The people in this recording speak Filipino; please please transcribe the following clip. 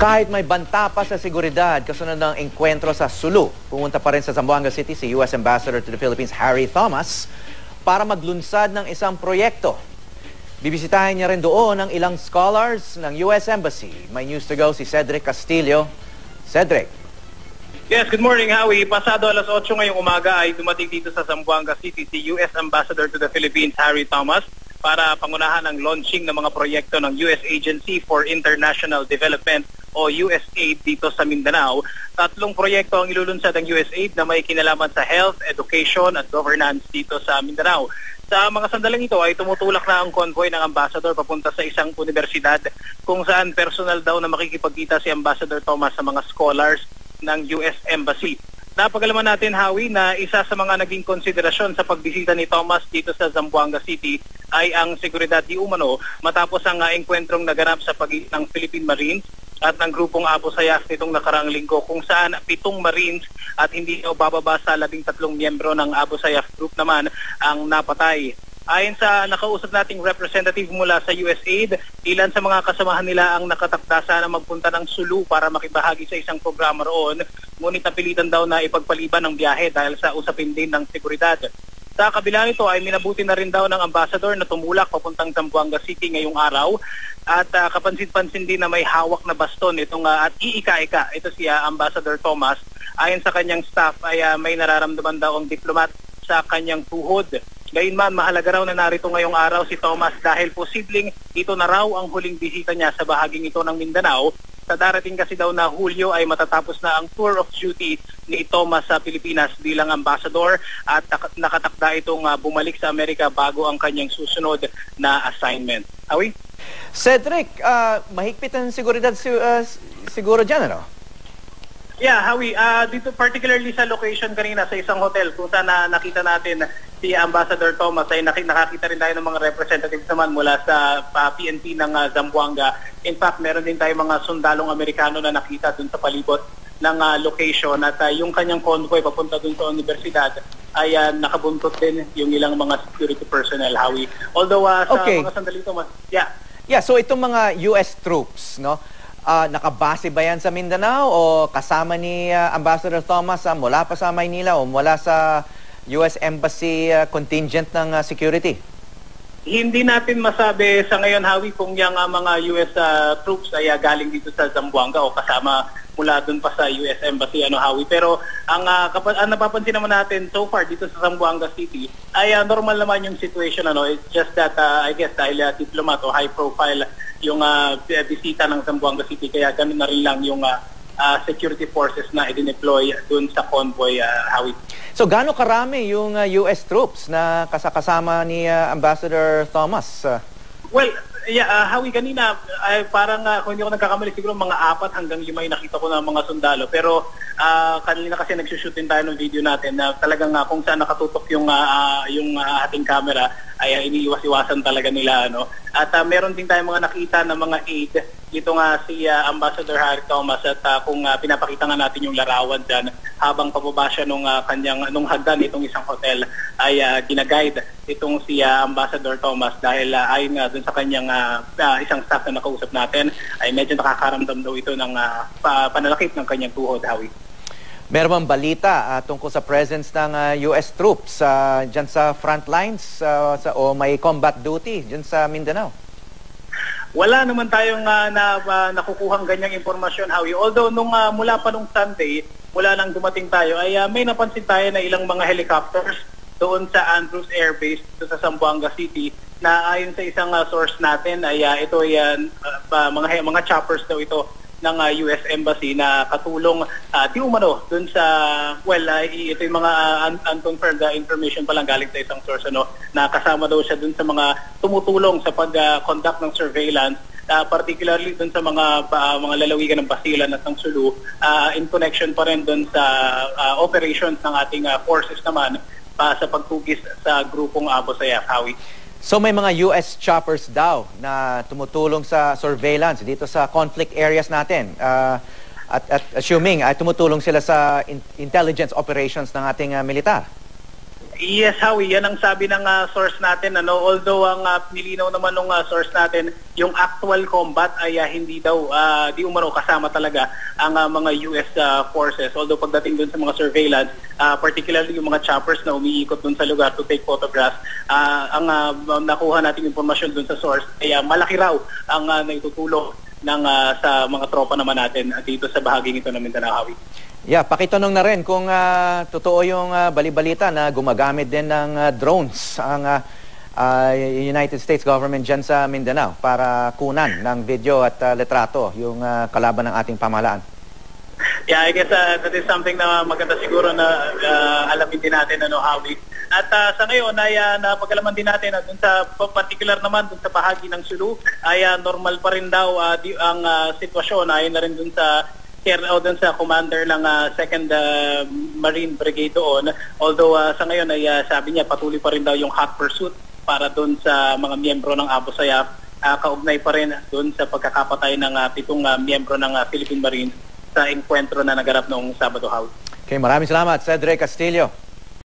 Kahit may banta pa sa seguridad, kasunod ng engkwentro sa Sulu, pumunta pa rin sa Zamboanga City si U.S. Ambassador to the Philippines, Harry Thomas, para maglunsad ng isang proyekto. Bibisitahin niya rin doon ang ilang scholars ng U.S. Embassy. May news to go si Cedric Castillo. Cedric. Yes, good morning, Howie. Pasado alas 8 ngayong umaga ay dumating dito sa Zamboanga City si U.S. Ambassador to the Philippines, Harry Thomas, para pangunahan ang launching ng mga proyekto ng U.S. Agency for International Development o USAID dito sa Mindanao. 3 proyekto ang ilulunsad ng USAID na may kinalaman sa health, education at governance dito sa Mindanao. Sa mga sandaling ito ay tumutulak na ang convoy ng ambassador papunta sa isang universidad kung saan personal daw na makikipagkita si Ambassador Thomas sa mga scholars ng US Embassy. Napagalaman natin, Howie, na isa sa mga naging konsiderasyon sa pagbisita ni Thomas dito sa Zamboanga City ay ang seguridad di umano matapos ang engkwentrong naganap sa pagitan ng Philippine Marines at ng grupong Abu Sayyaf nitong nakaraang linggo kung saan 7 Marines at hindi bababa sa 13 miyembro ng Abu Sayyaf group naman ang napatay. Ayon sa nakausap nating representative mula sa USAID, ilan sa mga kasamahan nila ang nakatakda sana magpunta ng Sulu para makibahagi sa isang programa roon, ngunit napilitan daw na ipagpaliban ang biyahe dahil sa usapin din ng seguridad. Sa kabila nito ay minabuti na rin daw ng ambassador na tumulak papuntang Zamboanga City ngayong araw at kapansin-pansin din na may hawak na baston itong at iika-ika ito si Ambassador Thomas. Ayon sa kanyang staff ay may nararamdaman daw ang diplomat sa kanyang tuhod. Gayunman, mahalaga raw na narito ngayong araw si Thomas dahil posibleng ito na raw ang huling bisita niya sa bahaging ito ng Mindanao. Sa darating kasi daw na Hulyo ay matatapos na ang tour of duty ni Thomas sa Pilipinas bilang ambassador at nakatakda itong bumalik sa Amerika bago ang kanyang susunod na assignment. Awi? Cedric, mahigpit ang seguridad siguro dyan, ano? Yeah, Howie, dito particularly sa location kanina sa isang hotel kung saan nakita natin si Ambassador Thomas ay nakakita rin tayo ng mga representatives naman mula sa PNP ng Zamboanga. In fact, meron din tayo mga sundalong Amerikano na nakita dun sa palibot ng location at yung kanyang convoy papunta dun sa universidad ay nakabuntot din yung ilang mga security personnel, Howie. Although sa mga sandali ito, Yeah, so itong mga US troops, no? Nakabase ba yan sa Mindanao o kasama ni Ambassador Thomas mula pa sa Maynila o mula sa US Embassy contingent ng security? Hindi natin masabi sa ngayon, Howie, kung yung mga US troops ay galing dito sa Zamboanga o kasama mula dun pa sa US Embassy, Howie. Pero ang napapansin naman natin so far dito sa Zamboanga City ay normal naman yung situation. It's just that I guess dahil diplomat o high profile yung bisita ng Zamboanga City, kaya ganun na rin lang yung security forces na i-deploy dun sa convoy, Howie. So gaano karami yung US troops na kasama ni Ambassador Thomas? Well, Howie, kanina ay parang kung hindi ako nagkakamali siguro mga 4 hanggang 5 yung nakita ko na mga sundalo. Pero kanina kasi nagsushoot din tayo ng video natin na talagang kung saan nakatutok yung ating camera ay iniiwas-iwasan talaga nila. At meron din tayong mga nakita na mga aid. Dito nga si Ambassador Harry Thomas at kung pinapakita nga natin yung larawan dyan habang pababa siya nung hagdan itong isang hotel ay ginaguide itong si Ambassador Thomas dahil ayon nga dun sa kanyang isang staff na nakausap natin ay medyo nakakaramdam daw ito ng panalakit ng kanyang tuhod, Howie. Meron bang balita tungkol sa presence ng US troops dyan sa front lines o may combat duty dyan sa Mindanao? Wala naman tayong nakukuhang ganyang impormasyon, Howie. Although mula pa nung Sunday, mula nang dumating tayo, ay may napansin tayo na ilang mga helicopters doon sa Andrews Air Base dito sa Zamboanga City na ayon sa isang source natin ay ito ay mga choppers daw ito ng US Embassy na katulong di umano dun sa ito yung mga unconfirmed information pa lang galing sa isang source na kasama daw siya dun sa mga tumutulong sa pag-conduct ng surveillance particularly dun sa mga lalawigan ng Basilan at ng Sulu in connection pa rin dun sa operations ng ating forces naman sa pagtugis sa grupong Abu Sayyaf, Howie. So may mga US choppers daw na tumutulong sa surveillance dito sa conflict areas natin. At assuming tumutulong sila sa intelligence operations ng ating militar. Yes, Howie, yan ang sabi ng source natin. Although ang nilinaw naman ng source natin, yung actual combat ay hindi daw, di umano kasama talaga ang mga US forces. Although pagdating dun sa mga surveillance, particularly yung mga choppers na umiikot dun sa lugar to take photographs, ang nakuha nating impormasyon dun sa source ay malaki raw ang naitutulong sa mga tropa naman natin dito sa bahaging ito ng Mindanao, Howie. Yeah, pakitanong na rin kung totoo yung balibalita na gumagamit din ng drones ang United States government dyan sa Mindanao para kunan ng video at litrato yung kalaban ng ating pamahalaan. Yeah, I guess that is something na maganda siguro na alamin din natin, Howie. At sa ngayon ay napag-alaman din natin dun sa particular naman dun sa bahagi ng Sulu ay normal pa rin daw ang sitwasyon ayon na rin dun sa doon sa commander ng 2nd Marine Brigade doon. Although sa ngayon ay sabi niya patuloy pa rin daw yung hot pursuit para doon sa mga miyembro ng Abu Sayyaf. Kaugnay pa rin doon sa pagkakapatay ng 7 miyembro ng Philippine Marines sa enkwentro na naganap noong Sabado, House. Okay, maraming salamat, Cedric Castillo.